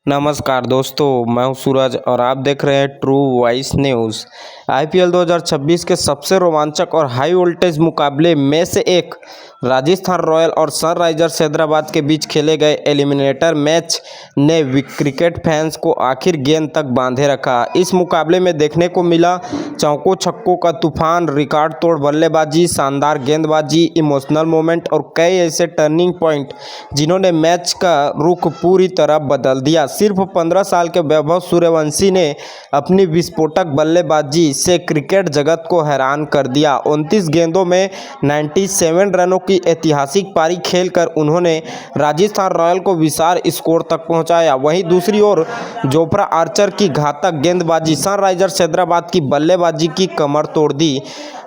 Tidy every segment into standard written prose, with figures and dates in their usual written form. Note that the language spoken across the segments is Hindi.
नमस्कार दोस्तों, मैं हूं सूरज और आप देख रहे हैं ट्रू वॉइस न्यूज़। आईपीएल 2026 के सबसे रोमांचक और हाई वोल्टेज मुकाबले में से एक राजस्थान रॉयल और सनराइजर्स हैदराबाद के बीच खेले गए एलिमिनेटर मैच ने क्रिकेट फैंस को आखिर गेंद तक बांधे रखा। इस मुकाबले में देखने को मिला चौकों छक्कों का तूफान, रिकॉर्ड तोड़ बल्लेबाजी, शानदार गेंदबाजी, इमोशनल मोमेंट और कई ऐसे टर्निंग पॉइंट जिन्होंने मैच का रुख पूरी तरह बदल दिया। सिर्फ 15 साल के वैभव सूर्यवंशी ने अपनी विस्फोटक बल्लेबाजी से क्रिकेट जगत को हैरान कर दिया। 29 गेंदों में 97 रनों की ऐतिहासिक पारी खेलकर उन्होंने राजस्थान रॉयल को विशाल स्कोर तक पहुंचाया। वहीं दूसरी ओर जोफ्रा आर्चर की घातक गेंदबाजी सनराइजर्स हैदराबाद की बल्लेबाजी की कमर तोड़ दी।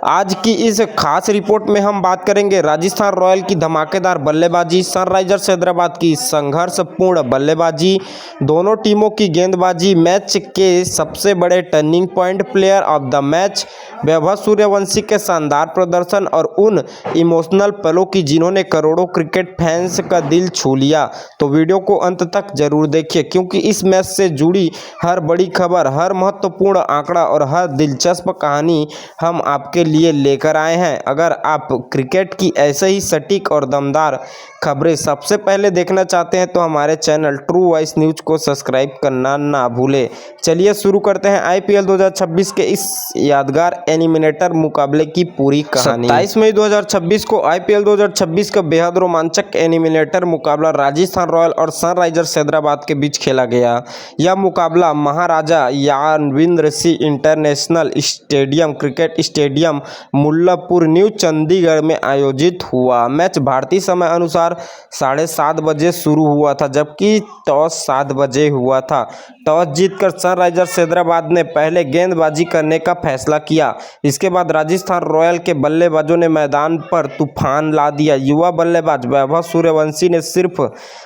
आज की इस खास रिपोर्ट में हम बात करेंगे राजस्थान रॉयल की धमाकेदार बल्लेबाजी, सनराइजर्स हैदराबाद की संघर्षपूर्ण बल्लेबाजी, दोनों टीमों की गेंदबाजी, मैच के सबसे बड़े turning point, player of the match, Vaibhav Suryavanshi के शानदार प्रदर्शन और उन इमोशनल पलों की जिन्होंने करोड़ों क्रिकेट फैंस का दिल छू लिया। तो वीडियो को अंत तक जरूर देखिए क्योंकि इस मैच से जुड़ी हर बड़ी खबर, हर महत्वपूर्ण आंकड़ा और हर दिलचस्प कहानी हम आपके लिए लेकर आए हैं। अगर आप क्रिकेट की ऐसे ही सटीक और दमदार खबरें सबसे पहले देखना चाहते हैं तो हमारे चैनल ट्रू वॉइस न्यूज को सब्सक्राइब करना ना भूलें। चलिए शुरू करते हैं आईपीएल 2026 के इस यादगार एलिमिनेटर मुकाबले की पूरी कहानी। 27 मई 2026 को आईपीएल 2026 का बेहद रोमांचक एलिमिनेटर मुकाबला राजस्थान रॉयल और सनराइजर्स हैदराबाद के बीच खेला गया। यह मुकाबला Maharaja Yadavindra Singh international stadium, cricket stadium, Mullanpur, new Chandigarh में आयोजित हुआ। मैच भारतीय समय अनुसार 7:30 बजे शुरू हुआ था, जबकि टॉस 7 बजे हुआ था। टॉस जीतकर सनराइजर्स हैदराबाद ने पहले गेंदबाजी करने का फैसला किया। इसके बाद राजस्थान रॉयल के बल्लेबाजों ने मैदान पर तूफान ला दिया। युवा बल्लेबाज वैभव सूर्यवंशी ने सिर्फ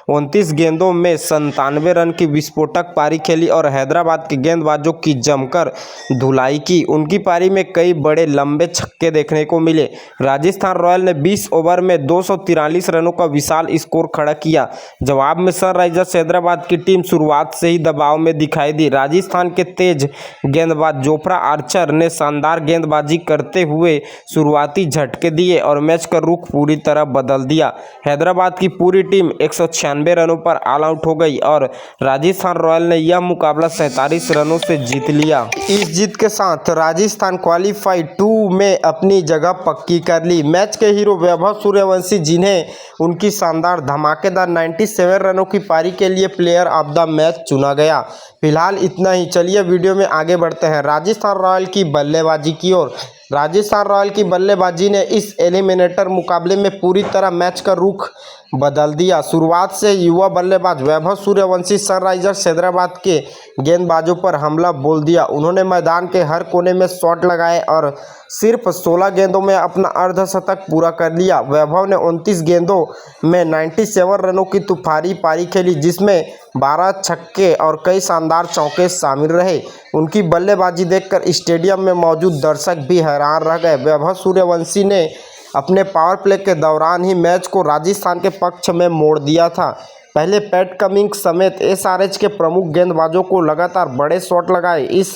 29 गेंदों में 97 रन की विस्फोटक पारी खेली और हैदराबाद के गेंदबाजों की जमकर धुलाई की। उनकी पारी में कई बड़े लंबे छक्के देखने को मिले। राजस्थान रॉयल ने 20 ओवर में 243 रनों का विशाल स्कोर खड़ा किया। जवाब में सनराइजर्स हैदराबाद की टीम शुरुआत से ही दबाव में दिखाई दी। राजस्थान के तेज गेंदबाज जोफ्रा आर्चर ने शानदार गेंदबाजी करते हुए शुरुआती झटके दिए और मैच का रुख पूरी तरह बदल दिया। हैदराबाद की पूरी टीम 196 रनों पर ऑल आउट हो गई और राजस्थान रॉयल ने यह मुकाबला 47 रनों से जीत लिया। इस जीत के साथ राजस्थान क्वालीफाई 2 में अपनी जगह पक्की कर ली। मैच के हीरो वैभव सूर्यवंशी, जिन्हें उनकी शानदार धमाकेदार 97 रनों की पारी के लिए प्लेयर ऑफ द मैच चुना गया। फिलहाल इतना ही, चलिए वीडियो में आगे बढ़ते हैं राजस्थान रॉयल की बल्लेबाजी की ओर। राजस्थान रॉयल की बल्लेबाजी ने इस एलिमिनेटर मुकाबले में पूरी तरह मैच का रुख बदल दिया। शुरुआत से युवा बल्लेबाज वैभव सूर्यवंशी सनराइजर्स हैदराबाद के गेंदबाजों पर हमला बोल दिया। उन्होंने मैदान के हर कोने में शॉट लगाए और सिर्फ 16 गेंदों में अपना अर्धशतक पूरा कर लिया। वैभव ने 29 गेंदों में 97 रनों की तूफानी पारी खेली, जिसमें 12 छक्के और कई शानदार चौके शामिल रहे। उनकी बल्लेबाजी देखकर स्टेडियम में मौजूद दर्शक भी हैरान रह गए। वैभव सूर्यवंशी ने अपने पावर प्ले के दौरान ही मैच को राजस्थान के पक्ष में मोड़ दिया था। पहले पैट कमिंस समेत एसआरएच के प्रमुख गेंदबाजों को लगातार बड़े शॉट लगाए। इस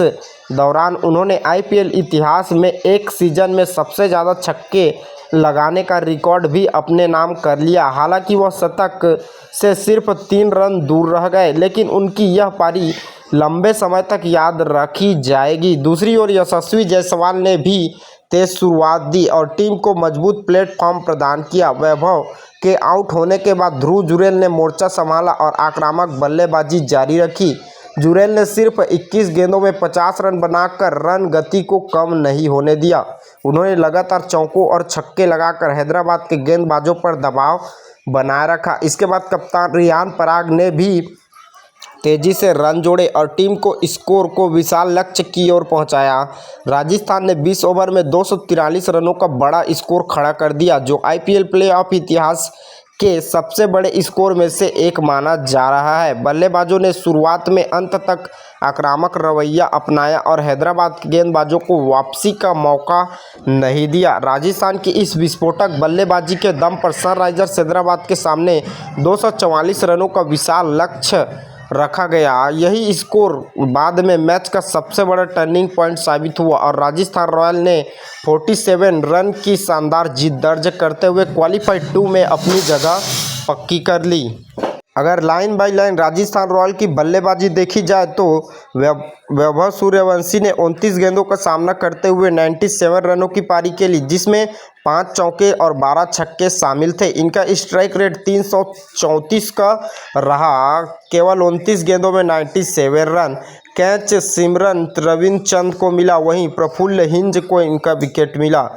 दौरान उन्होंने आईपीएल इतिहास में एक सीजन में सबसे ज़्यादा छक्के लगाने का रिकॉर्ड भी अपने नाम कर लिया। हालांकि वह शतक से सिर्फ 3 रन दूर रह गए, लेकिन उनकी यह पारी लंबे समय तक याद रखी जाएगी। दूसरी ओर यशस्वी जायसवाल ने भी तेज शुरुआत दी और टीम को मजबूत प्लेटफॉर्म प्रदान किया। वैभव के आउट होने के बाद ध्रुव जुरैल ने मोर्चा संभाला और आक्रामक बल्लेबाजी जारी रखी। जुरैल ने सिर्फ 21 गेंदों में 50 रन बनाकर रन गति को कम नहीं होने दिया। उन्होंने लगातार चौकों और छक्के लगाकर हैदराबाद के गेंदबाजों पर दबाव बनाए रखा। इसके बाद कप्तान रियान पराग ने भी तेजी से रन जोड़े और टीम को स्कोर को विशाल लक्ष्य की ओर पहुंचाया। राजस्थान ने 20 ओवर में 243 रनों का बड़ा स्कोर खड़ा कर दिया, जो आईपीएल प्लेऑफ इतिहास के सबसे बड़े स्कोर में से एक माना जा रहा है। बल्लेबाजों ने शुरुआत में अंत तक आक्रामक रवैया अपनाया और हैदराबाद के गेंदबाजों को वापसी का मौका नहीं दिया। राजस्थान की इस विस्फोटक बल्लेबाजी के दम पर सनराइजर्स हैदराबाद के सामने 244 रनों का विशाल लक्ष्य रखा गया। यही स्कोर बाद में मैच का सबसे बड़ा टर्निंग पॉइंट साबित हुआ और राजस्थान रॉयल ने 47 रन की शानदार जीत दर्ज करते हुए क्वालीफायर 2 में अपनी जगह पक्की कर ली। अगर line by line Rajasthan royal की बल्लेबाजी देखी जाए तो वैभव सूर्यवंशी ने 29 गेंदों का सामना करते हुए 97 रनों की पारी खेली, जिसमें 5 चौके और 12 छक्के शामिल थे। इनका स्ट्राइक रेट 334 का रहा। केवल 29 गेंदों में 97 रन। कैच सिमरन रविचंद्रन को मिला, वहीं प्रफुल्ल हिंज को इनका विकेट मिला।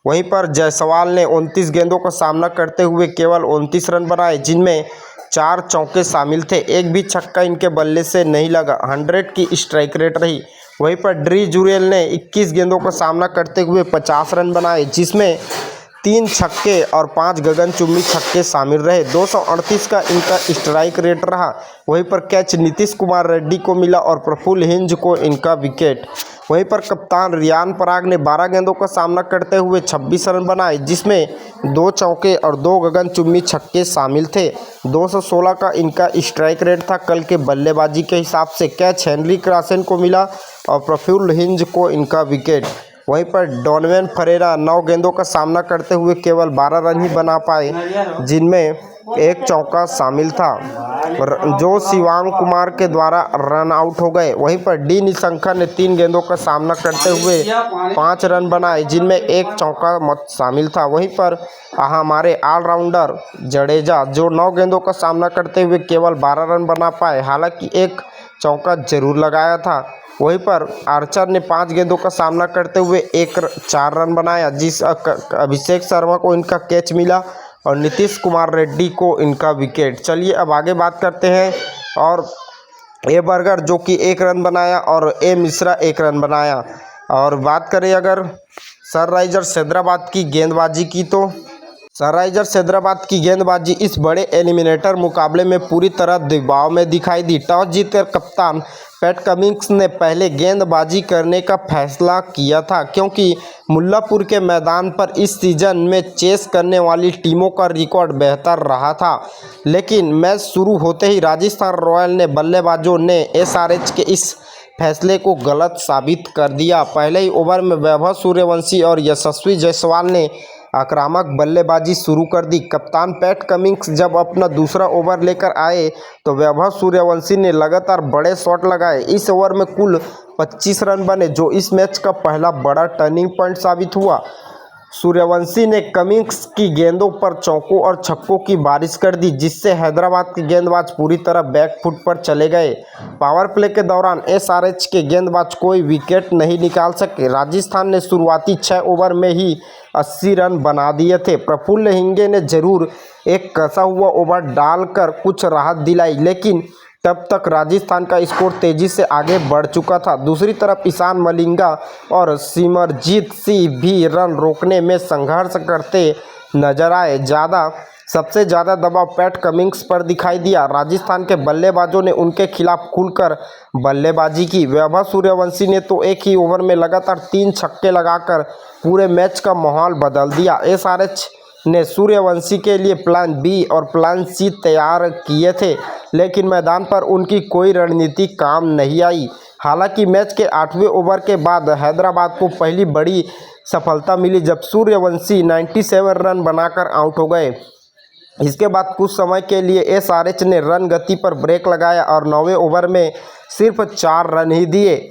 वहीं पर जायसवाल ने 29 गेंदों का सामना करते हुए केवल 29 रन बनाए, जिनमें 4 चौके शामिल थे। एक भी छक्का इनके बल्ले से नहीं लगा। 100 की स्ट्राइक रेट रही। वहीं पर डी जुरेल ने 21 गेंदों का सामना करते हुए 50 रन बनाए, जिसमें 3 छक्के और 5 गगनचुंबी छक्के शामिल रहे। 238 का इनका स्ट्राइक रेट रहा। वहीं पर कैच नीतीश कुमार रेड्डी को मिला और प्रफुल्ल हिंज को इनका विकेट। वहीं पर कप्तान रियान पराग ने 12 गेंदों का सामना करते हुए 26 रन बनाए, जिसमें 2 चौके और 2 गगनचुंबी छक्के शामिल थे। 216 का इनका स्ट्राइक रेट था। कल के बल्लेबाजी के हिसाब से कैच हेनरी क्लासन को मिला और प्रफुल्ल हिंज को इनका विकेट। वहीं पर डोनोवन फरेरा 9 गेंदों का सामना करते हुए केवल 12 रन ही बना पाए, जिनमें 1 चौका शामिल था, जो शिवांग कुमार के द्वारा रन आउट हो गए। वहीं पर डी निशंका ने 3 गेंदों का सामना करते हुए 5 रन बनाए, जिनमें 1 चौका शामिल था। वहीं पर हमारे ऑलराउंडर जडेजा जो 9 गेंदों का सामना करते हुए केवल 12 रन बना पाए, हालांकि 1 चौका जरूर लगाया था। वहीं पर आर्चर ने 5 गेंदों का सामना करते हुए 4 रन बनाया, जिस अभिषेक शर्मा को इनका कैच मिला और नीतीश कुमार रेड्डी को इनका विकेट। चलिए अब आगे बात करते हैं। और ए बर्गर जो कि 1 रन बनाया और ए मिश्रा 1 रन बनाया। और बात करें अगर सनराइजर्स हैदराबाद की गेंदबाजी की, तो सनराइजर्स हैदराबाद की गेंदबाजी इस बड़े एलिमिनेटर मुकाबले में पूरी तरह दबाव में दिखाई दी। टॉस जीतकर कप्तान पैट कमिंस ने पहले गेंदबाजी करने का फैसला किया था, क्योंकि मुल्लापुर के मैदान पर इस सीजन में चेस करने वाली टीमों का रिकॉर्ड बेहतर रहा था। लेकिन मैच शुरू होते ही राजस्थान रॉयल ने बल्लेबाजों ने एसआरएच के इस फैसले को गलत साबित कर दिया। पहले ही ओवर में वैभव सूर्यवंशी और यशस्वी जायसवाल ने आक्रामक बल्लेबाजी शुरू कर दी। कप्तान पैट कमिंस जब अपना दूसरा ओवर लेकर आए तो वैभव सूर्यवंशी ने लगातार बड़े शॉट लगाए। इस ओवर में कुल 25 रन बने, जो इस मैच का पहला बड़ा टर्निंग पॉइंट साबित हुआ। सूर्यवंशी ने कमिंस की गेंदों पर चौकों और छक्कों की बारिश कर दी, जिससे हैदराबाद के गेंदबाज पूरी तरह बैक फुट पर चले गए। पावर प्ले के दौरान एसआरएच के गेंदबाज कोई विकेट नहीं निकाल सके। राजस्थान ने शुरुआती 6 ओवर में ही 80 रन बना दिए थे। प्रफुल्ल हिंगे ने जरूर एक कसा हुआ ओवर डालकर कुछ राहत दिलाई, लेकिन तब तक राजस्थान का स्कोर तेजी से आगे बढ़ चुका था। दूसरी तरफ ईशान मलिंगा और सिमरजीत सिंह भी रन रोकने में संघर्ष करते नजर आए। सबसे ज़्यादा दबाव पैट कमिंस पर दिखाई दिया। राजस्थान के बल्लेबाजों ने उनके खिलाफ खुलकर बल्लेबाजी की। वैभव सूर्यवंशी ने तो एक ही ओवर में लगातार 3 छक्के लगाकर पूरे मैच का माहौल बदल दिया। एसआरएच ने सूर्यवंशी के लिए प्लान बी और प्लान सी तैयार किए थे, लेकिन मैदान पर उनकी कोई रणनीति काम नहीं आई। हालांकि मैच के 8वें ओवर के बाद हैदराबाद को पहली बड़ी सफलता मिली, जब सूर्यवंशी 97 रन बनाकर आउट हो गए। इसके बाद कुछ समय के लिए एसआरएच ने रन गति पर ब्रेक लगाया और 9वें ओवर में सिर्फ 4 रन ही दिए।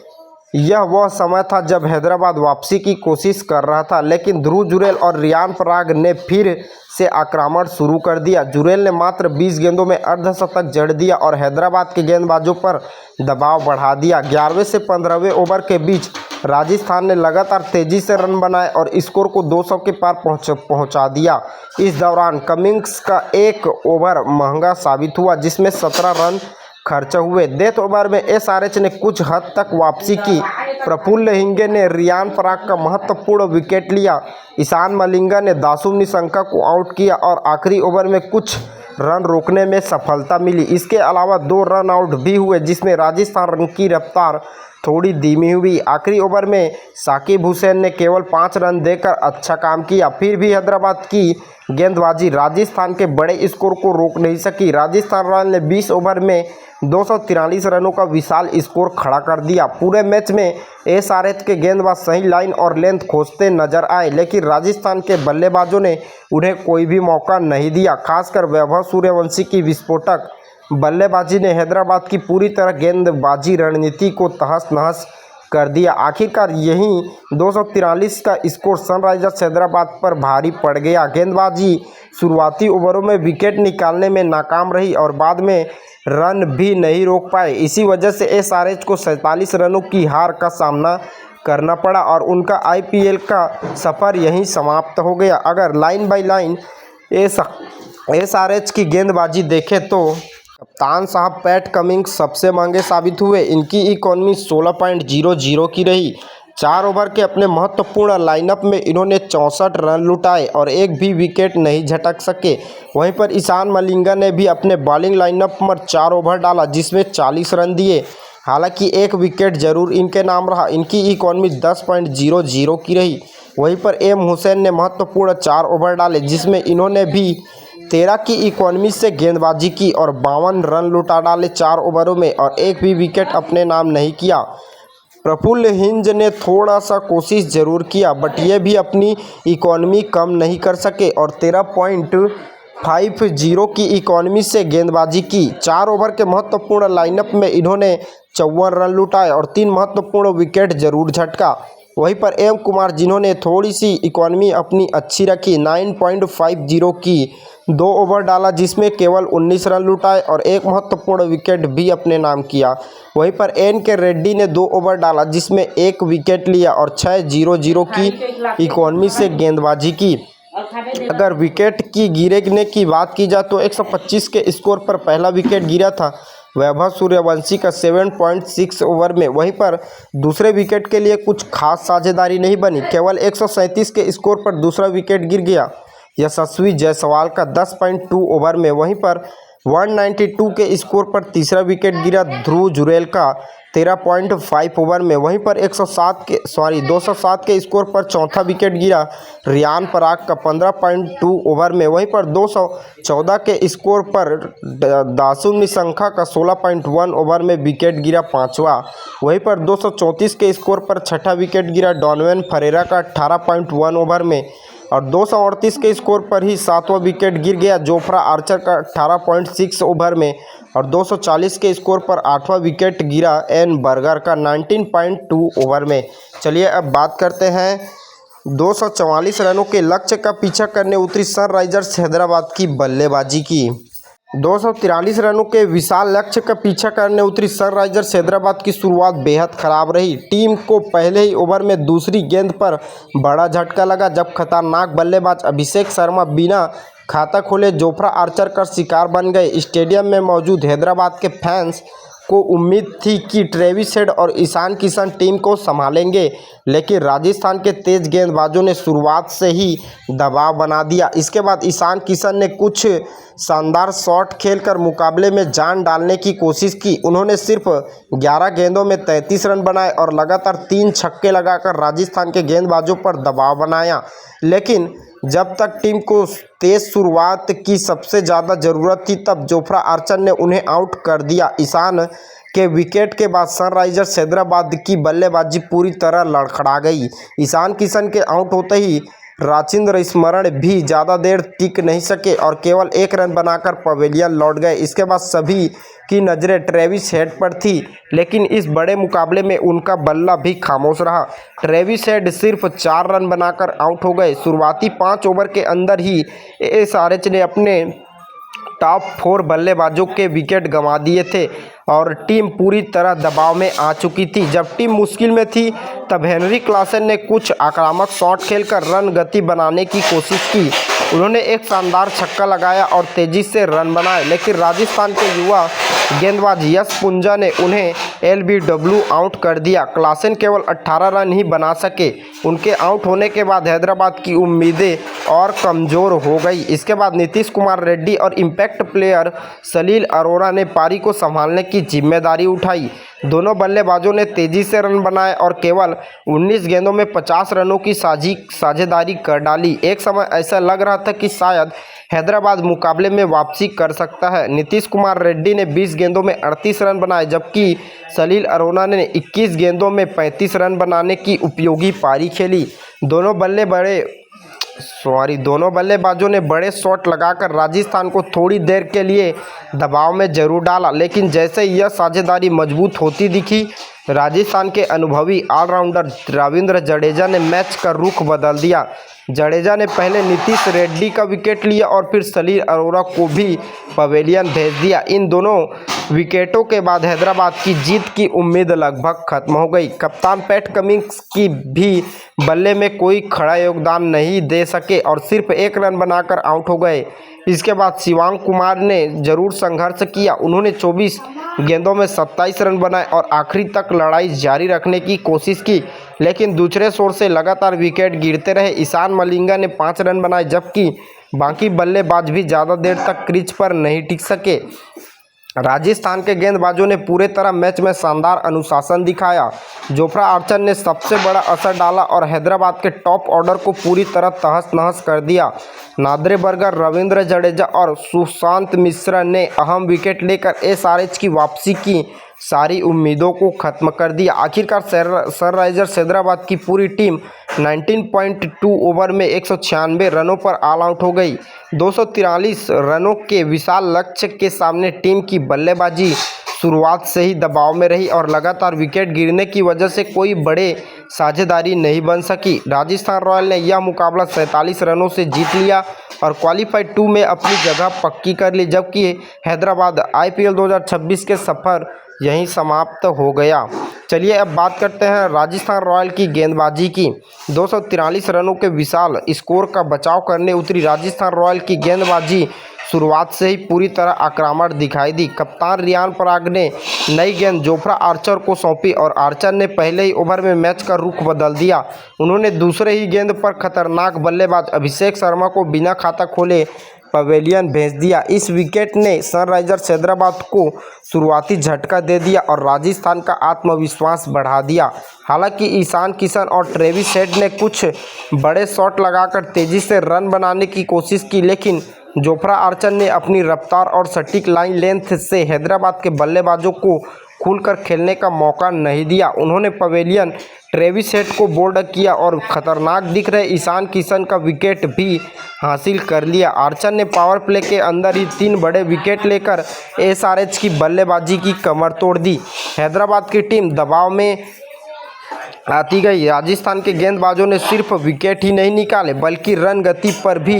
यह वह समय था जब हैदराबाद वापसी की कोशिश कर रहा था, लेकिन ध्रुव जुरेल और रियान पराग ने फिर से आक्रमण शुरू कर दिया। जुरेल ने मात्र 20 गेंदों में अर्धशतक जड़ दिया और हैदराबाद के गेंदबाजों पर दबाव बढ़ा दिया। 11वें से 15वें ओवर के बीच राजस्थान ने लगातार तेजी से रन बनाए और स्कोर को 200 के पार पहुंचा दिया। इस दौरान कमिंस का एक ओवर महंगा साबित हुआ, जिसमें 17 रन खर्च हुए। डेथ ओवर में एसआरएच ने कुछ हद तक वापसी की। प्रफुल्ल हिंगे ने रियान पराग का महत्वपूर्ण विकेट लिया। ईशान मलिंगा ने दासुम निशंका को आउट किया और आखिरी ओवर में कुछ रन रोकने में सफलता मिली। इसके अलावा 2 रन आउट भी हुए, जिसमें राजस्थान की रफ्तार थोड़ी धीमी हुई। आखिरी ओवर में साकिब हुसैन ने केवल 5 रन देकर अच्छा काम किया। फिर भी हैदराबाद की गेंदबाजी राजस्थान के बड़े स्कोर को रोक नहीं सकी। राजस्थान रॉयल ने 20 ओवर में 243 रनों का विशाल स्कोर खड़ा कर दिया। पूरे मैच में एसआरएच के गेंदबाज सही लाइन और लेंथ खोजते नजर आए, लेकिन राजस्थान के बल्लेबाजों ने उन्हें कोई भी मौका नहीं दिया। खासकर वैभव सूर्यवंशी की विस्फोटक बल्लेबाजी ने हैदराबाद की पूरी तरह गेंदबाजी रणनीति को तहस-नहस कर दिया। आखिरकार यही 243 का स्कोर सनराइजर्स हैदराबाद पर भारी पड़ गया। गेंदबाजी शुरुआती ओवरों में विकेट निकालने में नाकाम रही और बाद में रन भी नहीं रोक पाए। इसी वजह से एसआरएच को 47 रनों की हार का सामना करना पड़ा और उनका आईपीएल का सफ़र यहीं समाप्त हो गया। अगर लाइन बाय लाइन एसआरएच की गेंदबाजी देखें तो कप्तान साहब पैट कमिंस सबसे महंगे साबित हुए। इनकी इकॉनमी 16.00 की रही। 4 ओवर के अपने महत्वपूर्ण लाइनअप में इन्होंने 64 रन लुटाए और एक भी विकेट नहीं झटक सके। वहीं पर ईशान मलिंगा ने भी अपने बॉलिंग लाइनअप पर 4 ओवर डाला, जिसमें 40 रन दिए। हालांकि एक विकेट जरूर इनके नाम रहा। इनकी इकॉनमी 10.00 की रही। वहीं पर एम हुसैन ने महत्वपूर्ण 4 ओवर डाले, जिसमें इन्होंने भी 13 की इकॉनमी से गेंदबाजी की और 52 रन लुटा डाले 4 ओवरों में और एक भी विकेट अपने नाम नहीं किया। प्रफुल्ल हिंज ने थोड़ा सा कोशिश जरूर किया, बट ये भी अपनी इकॉनमी कम नहीं कर सके और 13.50 की इकॉनमी से गेंदबाजी की। 4 ओवर के महत्वपूर्ण लाइनअप में इन्होंने 54 रन लुटाए और 3 महत्वपूर्ण विकेट जरूर झटका। वहीं पर एम कुमार, जिन्होंने थोड़ी सी इकॉनमी अपनी अच्छी रखी, 9.50 की 2 ओवर डाला, जिसमें केवल 19 रन लुटाए और एक महत्वपूर्ण विकेट भी अपने नाम किया। वहीं पर एन के रेड्डी ने 2 ओवर डाला, जिसमें एक विकेट लिया और 6.00 की इकॉनमी से गेंदबाजी की। अगर विकेट की गिरने की बात की जाए तो 125 के स्कोर पर पहला विकेट गिरा था वैभव सूर्यवंशी का 7.6 ओवर में। वहीं पर दूसरे विकेट के लिए कुछ खास साझेदारी नहीं बनी। केवल 137 के स्कोर पर दूसरा विकेट गिर गया यशस्वी जायसवाल का 10.2 ओवर में। वहीं पर 192 के स्कोर पर तीसरा विकेट गिरा ध्रुव जुरेल का 13.5 ओवर में। वहीं पर 207 के स्कोर पर चौथा विकेट गिरा रियान पराग का 15.2 ओवर में। वहीं पर 214 के स्कोर पर दासुन निशंका का 16.1 ओवर में विकेट गिरा पाँचवा। वहीं पर 234 के स्कोर पर छठा विकेट गिरा डॉनवेन फरेरा का 18.1 ओवर में और 238 के स्कोर पर ही सातवां विकेट गिर गया जोफ्रा आर्चर का 18.6 ओवर में और 240 के स्कोर पर आठवां विकेट गिरा एन बर्गर का 19.2 ओवर में। चलिए अब बात करते हैं 244 रनों के लक्ष्य का पीछा करने उतरी सनराइजर्स हैदराबाद की बल्लेबाजी की। 243 रनों के विशाल लक्ष्य का पीछा करने उतरी सनराइजर्स हैदराबाद की शुरुआत बेहद खराब रही। टीम को पहले ही ओवर में दूसरी गेंद पर बड़ा झटका लगा, जब खतरनाक बल्लेबाज अभिषेक शर्मा बिना खाता खोले जोफ्रा आर्चर का शिकार बन गए। स्टेडियम में मौजूद हैदराबाद के फैंस को उम्मीद थी कि ट्रेविस हेड और ईशान किशन टीम को संभालेंगे, लेकिन राजस्थान के तेज गेंदबाजों ने शुरुआत से ही दबाव बना दिया। इसके बाद ईशान किशन ने कुछ शानदार शॉट खेलकर मुकाबले में जान डालने की कोशिश की। उन्होंने सिर्फ 11 गेंदों में 33 रन बनाए और लगातार 3 छक्के लगाकर राजस्थान के गेंदबाजों पर दबाव बनाया। लेकिन जब तक टीम को तेज शुरुआत की सबसे ज़्यादा ज़रूरत थी, तब जोफ्रा आर्चर ने उन्हें आउट कर दिया। ईशान के विकेट के बाद सनराइजर्स हैदराबाद की बल्लेबाजी पूरी तरह लड़खड़ा गई। ईशान किशन के आउट होते ही राजेंद्र स्मरण भी ज़्यादा देर टिक नहीं सके और केवल 1 रन बनाकर पवेलियन लौट गए। इसके बाद सभी की नज़रें ट्रेविस हेड पर थी, लेकिन इस बड़े मुकाबले में उनका बल्ला भी खामोश रहा। ट्रेविस हेड सिर्फ 4 रन बनाकर आउट हो गए। शुरुआती 5 ओवर के अंदर ही एसआरएच ने अपने टॉप 4 बल्लेबाजों के विकेट गंवा दिए थे और टीम पूरी तरह दबाव में आ चुकी थी। जब टीम मुश्किल में थी, तब हेनरी क्लासन ने कुछ आक्रामक शॉट खेलकर रन गति बनाने की कोशिश की। उन्होंने एक शानदार छक्का लगाया और तेजी से रन बनाए, लेकिन राजस्थान के युवा गेंदबाज यश पुंजा ने उन्हें एलबीडब्ल्यू आउट कर दिया। क्लासेन केवल 18 रन ही बना सके। उनके आउट होने के बाद हैदराबाद की उम्मीदें और कमज़ोर हो गई। इसके बाद नीतीश कुमार रेड्डी और इम्पैक्ट प्लेयर सलील अरोड़ा ने पारी को संभालने की जिम्मेदारी उठाई। दोनों बल्लेबाजों ने तेज़ी से रन बनाए और केवल 19 गेंदों में 50 रनों की साझेदारी कर डाली। एक समय ऐसा लग रहा था कि शायद हैदराबाद मुकाबले में वापसी कर सकता है। नीतीश कुमार रेड्डी ने 20 गेंदों में 38 रन बनाए, जबकि सलील अरोड़ा ने 21 गेंदों में 35 रन बनाने की उपयोगी पारी खेली। दोनों बल्लेबाजों ने बड़े शॉट लगाकर राजस्थान को थोड़ी देर के लिए दबाव में जरूर डाला, लेकिन जैसे यह साझेदारी मजबूत होती दिखी, राजस्थान के अनुभवी ऑलराउंडर रविंद्र जडेजा ने मैच का रुख बदल दिया। जडेजा ने पहले नीतीश रेड्डी का विकेट लिया और फिर सलील अरोड़ा को भी पवेलियन भेज दिया। इन दोनों विकेटों के बाद हैदराबाद की जीत की उम्मीद लगभग खत्म हो गई। कप्तान पैट कमिंस की भी बल्ले में कोई खड़ा योगदान नहीं दे सके और सिर्फ 1 रन बनाकर आउट हो गए। इसके बाद शिवांग कुमार ने जरूर संघर्ष किया। उन्होंने 24 गेंदों में 27 रन बनाए और आखिरी तक लड़ाई जारी रखने की कोशिश की, लेकिन दूसरे छोर से लगातार विकेट गिरते रहे। ईशान मलिंगा ने 5 रन बनाए, जबकि बाकी बल्लेबाज भी ज़्यादा देर तक क्रीज पर नहीं टिक सके। राजस्थान के गेंदबाजों ने पूरे तरह मैच में शानदार अनुशासन दिखाया। जोफ्रा आर्चर ने सबसे बड़ा असर डाला और हैदराबाद के टॉप ऑर्डर को पूरी तरह तहस-नहस कर दिया। नादरे बर्गर, रविंद्र जडेजा और सुशांत मिश्रा ने अहम विकेट लेकर एसआरएच की वापसी की सारी उम्मीदों को खत्म कर दिया। आखिरकार सनराइजर्स हैदराबाद की पूरी टीम 19.2 ओवर में 196 रनों पर ऑल आउट हो गई। 243 रनों के विशाल लक्ष्य के सामने टीम की बल्लेबाजी शुरुआत से ही दबाव में रही और लगातार विकेट गिरने की वजह से कोई बड़े साझेदारी नहीं बन सकी। राजस्थान रॉयल ने यह मुकाबला 47 रनों से जीत लिया और क्वालीफाइड 2 में अपनी जगह पक्की कर ली, जबकि हैदराबाद आईपीएल 2026 के सफ़र यहीं समाप्त हो गया। चलिए अब बात करते हैं राजस्थान रॉयल की गेंदबाजी की। 243 रनों के विशाल स्कोर का बचाव करने उतरी राजस्थान रॉयल की गेंदबाजी शुरुआत से ही पूरी तरह आक्रामक दिखाई दी। कप्तान रियान पराग ने नई गेंद जोफ्रा आर्चर को सौंपी और आर्चर ने पहले ही ओवर में मैच का रुख बदल दिया। उन्होंने दूसरे ही गेंद पर खतरनाक बल्लेबाज अभिषेक शर्मा को बिना खाता खोले पवेलियन भेज दिया। इस विकेट ने सनराइजर्स हैदराबाद को शुरुआती झटका दे दिया और राजस्थान का आत्मविश्वास बढ़ा दिया। हालांकि ईशान किशन और ट्रेविस हेड ने कुछ बड़े शॉट लगाकर तेज़ी से रन बनाने की कोशिश की, लेकिन जोफ्रा आर्चर ने अपनी रफ्तार और सटीक लाइन लेंथ से हैदराबाद के बल्लेबाजों को खुलकर खेलने का मौका नहीं दिया। उन्होंने पवेलियन ट्रेविस हेड को बोल्ड किया और खतरनाक दिख रहे ईशान किशन का विकेट भी हासिल कर लिया। आर्चर ने पावर प्ले के अंदर ही 3 बड़े विकेट लेकर एसआरएच की बल्लेबाजी की कमर तोड़ दी। हैदराबाद की टीम दबाव में आती गई। राजस्थान के गेंदबाजों ने सिर्फ विकेट ही नहीं निकाले बल्कि रन गति पर भी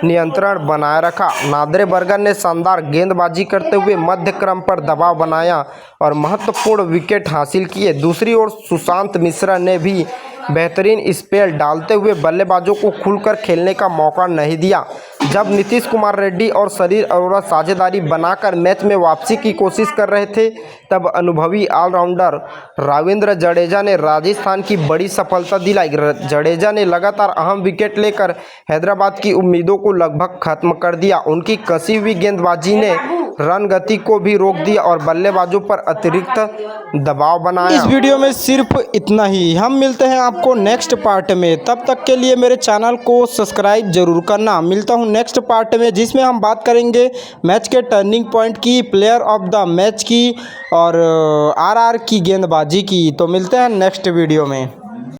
नियंत्रण बनाए रखा। नादरे बर्गर ने शानदार गेंदबाजी करते हुए मध्य क्रम पर दबाव बनाया और महत्वपूर्ण विकेट हासिल किए। दूसरी ओर सुशांत मिश्रा ने भी बेहतरीन स्पेल डालते हुए बल्लेबाजों को खुलकर खेलने का मौका नहीं दिया। जब नीतीश कुमार रेड्डी और सलील अरोड़ा साझेदारी बनाकर मैच में वापसी की कोशिश कर रहे थे, तब अनुभवी ऑलराउंडर रविंद्र जडेजा ने राजस्थान की बड़ी सफलता दिलाई। जडेजा ने लगातार अहम विकेट लेकर हैदराबाद की उम्मीदों को लगभग खत्म कर दिया। उनकी कसी हुई गेंदबाजी ने रन गति को भी रोक दिया और बल्लेबाजों पर अतिरिक्त दबाव बनाया। इस वीडियो में सिर्फ इतना ही। हम मिलते हैं आपको नेक्स्ट पार्ट में। तब तक के लिए मेरे चैनल को सब्सक्राइब जरूर करना। मिलता हूं नेक्स्ट पार्ट में, जिसमें हम बात करेंगे मैच के टर्निंग पॉइंट की, प्लेयर ऑफ द मैच की और आरआर की गेंदबाजी की। तो मिलते हैं नेक्स्ट वीडियो में।